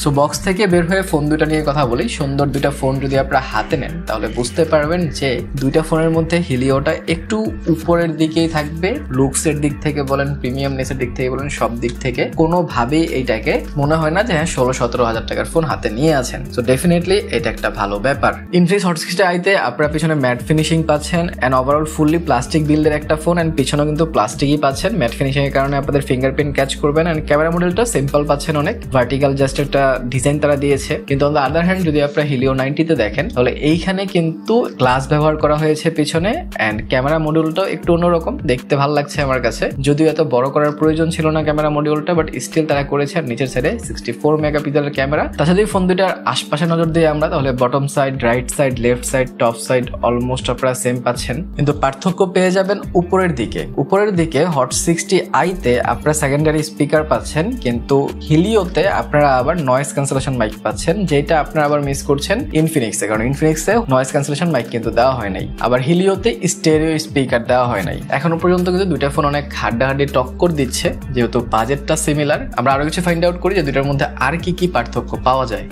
So box থেকে বের হয়ে ফোন দুটা নিয়ে কথা বলি। সুন্দর দুটা ফোন যদি আপনারা হাতে নেন তাহলে বুঝতে পারবেন যে দুইটা ফোনের মধ্যে হিলিওটা একটু উপরের দিকেই থাকবে। লুকসের দিক থেকে বলেন, প্রিমিয়ামনেসের দিক থেকে বলেন, সব দিক থেকে কোনোভাবেই এইটাকে মনে হয় না যে হ্যাঁ 16-17 হাজার টাকার ফোন হাতে নিয়ে আছেন। সো ডেফিনেটলি এটা একটা ভালো ব্যাপার। ইনফিনিক্স হট 60i তে আপনারা পিছনে ম্যাট ফিনিশিং পাচ্ছেন এন্ড ওভারঅল ফুললি প্লাস্টিক বিল্ডের একটা ফোন এন্ড পিছনেও কিন্তু প্লাস্টিকই পাচ্ছেন। ম্যাট ফিনিশিং এর কারণে আপনাদের ফিঙ্গারপ্রিন্ট ক্যাচ করবেন এন্ড ক্যামেরা মডেলটা সিম্পল পাচ্ছেন, অনেক ভার্টিক্যাল জাস্ট একটা ডিজাইন তারা দিয়েছে। কিন্তু অন দ্য আদার হ্যান্ড যদি আপনারা হিলিও 90 তে দেখেন তাহলে এইখানে কিন্তু গ্লাস ব্যবহার করা হয়েছে পিছনে এন্ড ক্যামেরা মডিউলটাও একটু অন্যরকম দেখতে ভালো লাগছে আমার কাছে। যদিও এত বড় করার প্রয়োজন ছিল না ক্যামেরা মডিউলটা, বাট স্টিল তারা করেছে। আর নিচের সাইডে 64 মেগাপিক্সেলের ক্যামেরা। তাছাড়া ফোন দুইটার আশপাশে নজর দিয়ে আমরা তাহলে bottom side, right side, left side, top side almost আপনারা সেম পাচ্ছেন, কিন্তু পার্থক্য পেয়ে যাবেন উপরের দিকে। উপরের দিকে হট 60i তে আপনারা সেকেন্ডারি স্পিকার পাচ্ছেন, কিন্তু হিলিওতে আপনারা আবার নয়েজ ক্যান্সেলেশন মাইক পাচ্ছেন, যেটা আপনারা আবার মিস করছেন ইনফিনিক্সে, কারণ ইনফিনিক্সে নয়েজ ক্যান্সেলেশন মাইক কিন্তু দেওয়া হয় নাই। আবার হিলিওতে স্টেরিও স্পিকার দেওয়া হয় নাই। এখনো পর্যন্ত কিন্তু দুইটা ফোন অনেক হাড্ডাহাড্ডি টক্কর দিচ্ছে, যেহেতু বাজেটটা সিমিলার। আমরা আরো কিছু ফাইন্ড আউট করি যে দুইটার মধ্যে আর কি কি পার্থক্য পাওয়া যায়।